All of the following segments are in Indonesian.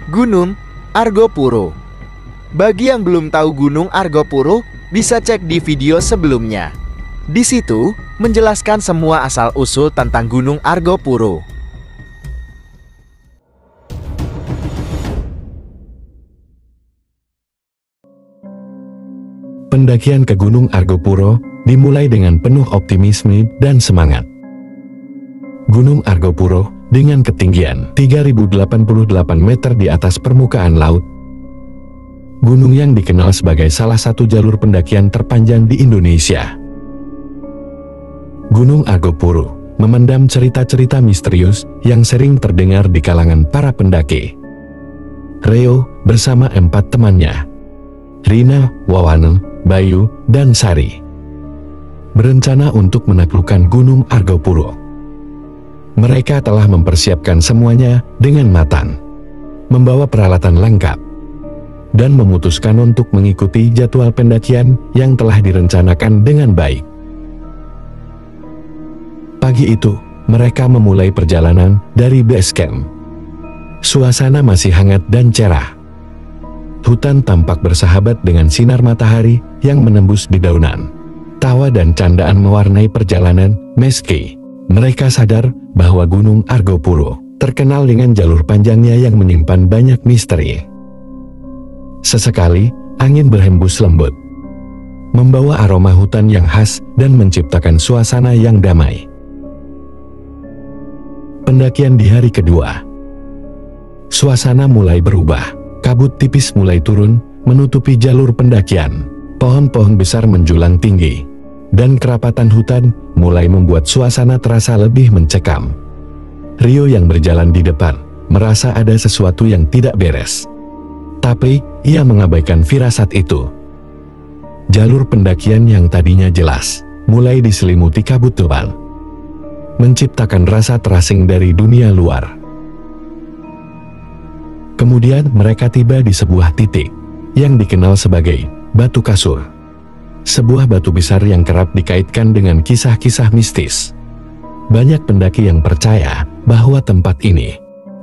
Gunung Argopuro. Bagi yang belum tahu Gunung Argopuro, bisa cek di video sebelumnya. Di situ menjelaskan semua asal-usul tentang Gunung Argopuro. Pendakian ke Gunung Argopuro dimulai dengan penuh optimisme dan semangat. Gunung Argopuro dengan ketinggian 3088 meter di atas permukaan laut. Gunung yang dikenal sebagai salah satu jalur pendakian terpanjang di Indonesia. Gunung Argopuro memendam cerita-cerita misterius yang sering terdengar di kalangan para pendaki. Rio bersama 4 temannya, Rina, Wawana, Bayu, dan Sari, berencana untuk menaklukkan Gunung Argopuro. Mereka telah mempersiapkan semuanya dengan matang, membawa peralatan lengkap, dan memutuskan untuk mengikuti jadwal pendakian yang telah direncanakan dengan baik. Pagi itu, mereka memulai perjalanan dari base camp. Suasana masih hangat dan cerah. Hutan tampak bersahabat dengan sinar matahari yang menembus dedaunan. Tawa dan candaan mewarnai perjalanan, meski mereka sadar bahwa Gunung Argopuro terkenal dengan jalur panjangnya yang menyimpan banyak misteri. Sesekali, angin berhembus lembut, membawa aroma hutan yang khas dan menciptakan suasana yang damai. Pendakian di hari kedua. Suasana mulai berubah. Kabut tipis mulai turun, menutupi jalur pendakian. Pohon-pohon besar menjulang tinggi, dan kerapatan hutan mulai membuat suasana terasa lebih mencekam. Rio yang berjalan di depan, merasa ada sesuatu yang tidak beres. Tapi, ia mengabaikan firasat itu. Jalur pendakian yang tadinya jelas, mulai diselimuti kabut tebal, menciptakan rasa terasing dari dunia luar. Kemudian mereka tiba di sebuah titik yang dikenal sebagai Batu Kasur. Sebuah batu besar yang kerap dikaitkan dengan kisah-kisah mistis. Banyak pendaki yang percaya bahwa tempat ini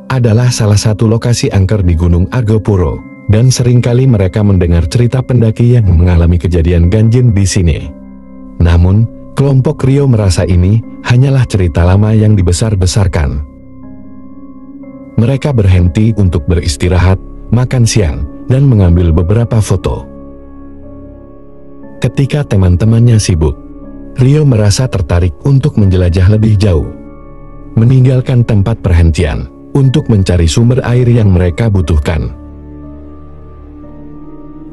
adalah salah satu lokasi angker di Gunung Argopuro, dan seringkali mereka mendengar cerita pendaki yang mengalami kejadian ganjil di sini. Namun, kelompok Rio merasa ini hanyalah cerita lama yang dibesar-besarkan. Mereka berhenti untuk beristirahat, makan siang, dan mengambil beberapa foto. Ketika teman-temannya sibuk, Rio merasa tertarik untuk menjelajah lebih jauh, meninggalkan tempat perhentian untuk mencari sumber air yang mereka butuhkan.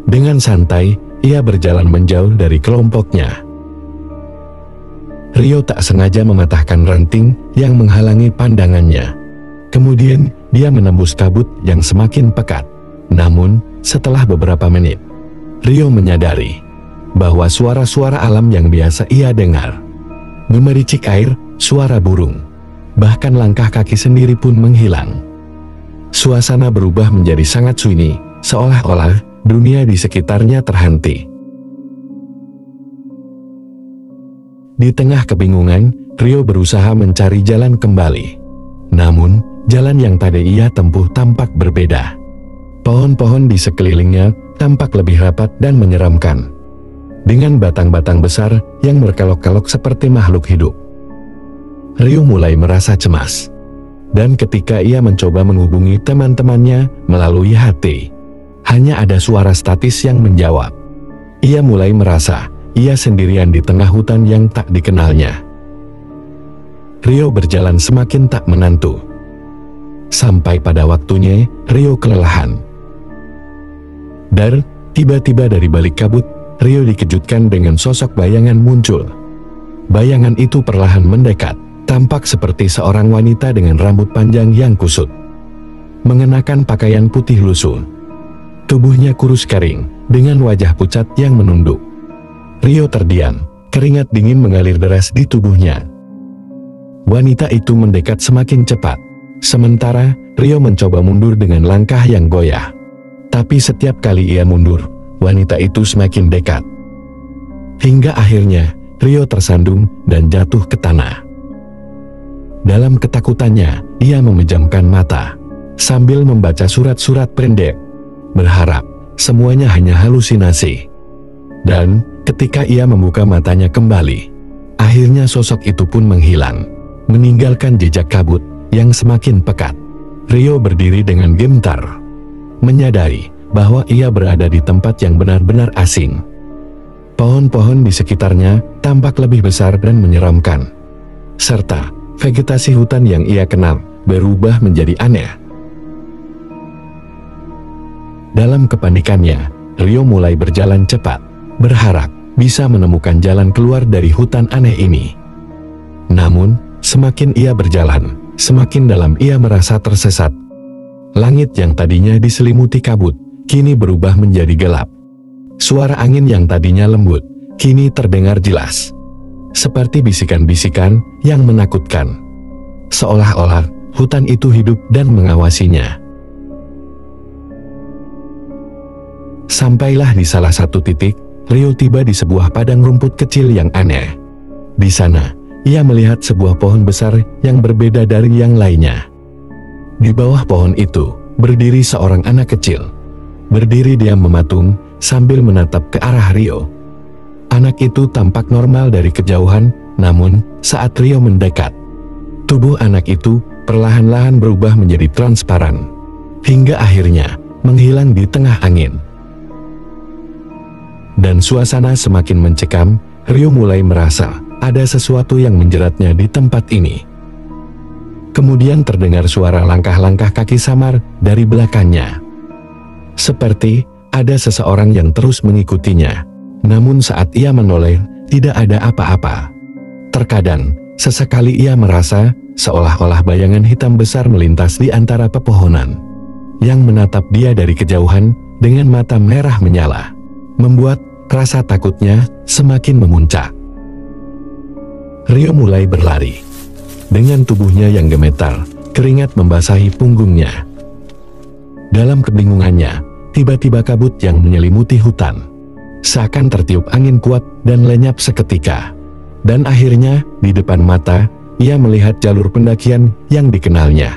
Dengan santai, ia berjalan menjauh dari kelompoknya. Rio tak sengaja mematahkan ranting yang menghalangi pandangannya. Kemudian, dia menembus kabut yang semakin pekat. Namun, setelah beberapa menit, Rio menyadari bahwa suara-suara alam yang biasa ia dengar, gemericik air, suara burung, bahkan langkah kaki sendiri pun menghilang. Suasana berubah menjadi sangat sunyi, seolah-olah dunia di sekitarnya terhenti. Di tengah kebingungan, Rio berusaha mencari jalan kembali. Namun, jalan yang tadi ia tempuh tampak berbeda. Pohon-pohon di sekelilingnya tampak lebih rapat dan menyeramkan, dengan batang-batang besar yang berkelok-kelok seperti makhluk hidup. Rio mulai merasa cemas, dan ketika ia mencoba menghubungi teman-temannya melalui HT, hanya ada suara statis yang menjawab. Ia mulai merasa ia sendirian di tengah hutan yang tak dikenalnya. Rio berjalan semakin tak menentu. Sampai pada waktunya, Rio kelelahan. Dan tiba-tiba dari balik kabut, Rio dikejutkan dengan sosok bayangan muncul. Bayangan itu perlahan mendekat, tampak seperti seorang wanita dengan rambut panjang yang kusut, mengenakan pakaian putih lusuh. Tubuhnya kurus kering, dengan wajah pucat yang menunduk. Rio terdiam, keringat dingin mengalir deras di tubuhnya. Wanita itu mendekat semakin cepat. Sementara, Rio mencoba mundur dengan langkah yang goyah. Tapi setiap kali ia mundur, wanita itu semakin dekat. Hingga akhirnya, Rio tersandung dan jatuh ke tanah. Dalam ketakutannya, ia memejamkan mata. sambil membaca surat-surat pendek, berharap semuanya hanya halusinasi. Dan ketika ia membuka matanya kembali, akhirnya sosok itu pun menghilang, meninggalkan jejak kabut yang semakin pekat. Rio berdiri dengan gemetar, menyadari bahwa ia berada di tempat yang benar-benar asing. Pohon-pohon di sekitarnya tampak lebih besar dan menyeramkan, serta vegetasi hutan yang ia kenal berubah menjadi aneh. Dalam kepanikannya, Rio mulai berjalan cepat, berharap bisa menemukan jalan keluar dari hutan aneh ini. Namun, semakin ia berjalan, semakin dalam ia merasa tersesat. Langit yang tadinya diselimuti kabut, kini berubah menjadi gelap. Suara angin yang tadinya lembut, kini terdengar jelas, seperti bisikan-bisikan yang menakutkan. Seolah-olah hutan itu hidup dan mengawasinya. Sampailah di salah satu titik, Rio tiba di sebuah padang rumput kecil yang aneh. Di sana, ia melihat sebuah pohon besar yang berbeda dari yang lainnya. Di bawah pohon itu, berdiri seorang anak kecil. Berdiri diam mematung, sambil menatap ke arah Rio. Anak itu tampak normal dari kejauhan, namun saat Rio mendekat, tubuh anak itu perlahan-lahan berubah menjadi transparan, hingga akhirnya menghilang di tengah angin. Dan suasana semakin mencekam, Rio mulai merasa ada sesuatu yang menjeratnya di tempat ini. Kemudian terdengar suara langkah-langkah kaki samar dari belakangnya. Seperti ada seseorang yang terus mengikutinya. Namun saat ia menoleh, tidak ada apa-apa. Terkadang, sesekali ia merasa seolah-olah bayangan hitam besar melintas di antara pepohonan, yang menatap dia dari kejauhan dengan mata merah menyala, membuat rasa takutnya semakin memuncak. Rio mulai berlari. Dengan tubuhnya yang gemetar, keringat membasahi punggungnya. Dalam kebingungannya, tiba-tiba kabut yang menyelimuti hutan seakan tertiup angin kuat dan lenyap seketika. Dan akhirnya, di depan mata, ia melihat jalur pendakian yang dikenalnya.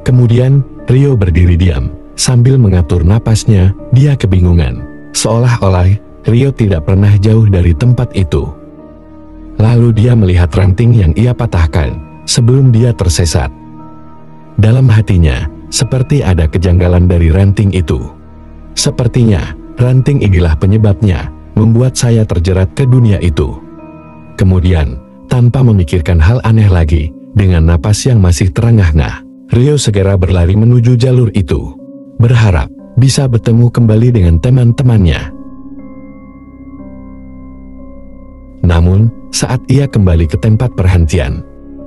Kemudian, Rio berdiri diam, sambil mengatur napasnya. Dia kebingungan, seolah-olah Rio tidak pernah jauh dari tempat itu. Lalu dia melihat ranting yang ia patahkan sebelum dia tersesat. Dalam hatinya, seperti ada kejanggalan dari ranting itu. Sepertinya, ranting inilah penyebabnya membuat saya terjerat ke dunia itu. Kemudian, tanpa memikirkan hal aneh lagi, dengan napas yang masih terengah-engah, Rio segera berlari menuju jalur itu, berharap bisa bertemu kembali dengan teman-temannya. Namun, saat ia kembali ke tempat perhentian,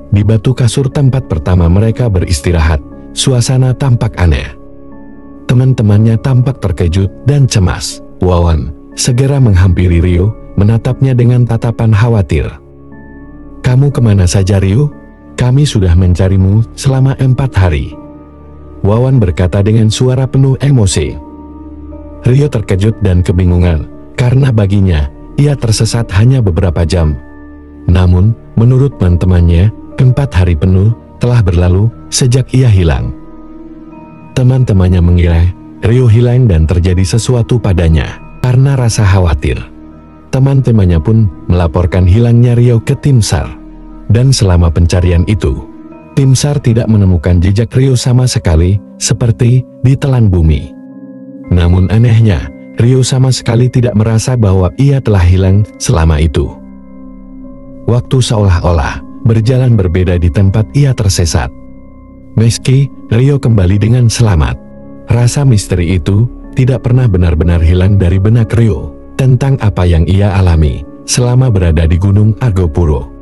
di batu kasur tempat pertama mereka beristirahat, suasana tampak aneh. Teman-temannya tampak terkejut dan cemas. Wawan segera menghampiri Rio, menatapnya dengan tatapan khawatir. "Kamu kemana saja, Rio? Kami sudah mencarimu selama 4 hari." Wawan berkata dengan suara penuh emosi. Rio terkejut dan kebingungan, karena baginya, ia tersesat hanya beberapa jam. Namun, menurut teman-temannya, 4 hari penuh telah berlalu sejak ia hilang. Teman-temannya mengira Rio hilang dan terjadi sesuatu padanya. Karena rasa khawatir, teman-temannya pun melaporkan hilangnya Rio ke tim SAR. Dan selama pencarian itu, tim SAR tidak menemukan jejak Rio sama sekali, seperti ditelan bumi. Namun anehnya, Rio sama sekali tidak merasa bahwa ia telah hilang selama itu. Waktu seolah-olah berjalan berbeda di tempat ia tersesat. Meski Rio kembali dengan selamat, rasa misteri itu tidak pernah benar-benar hilang dari benak Rio tentang apa yang ia alami selama berada di Gunung Argopuro.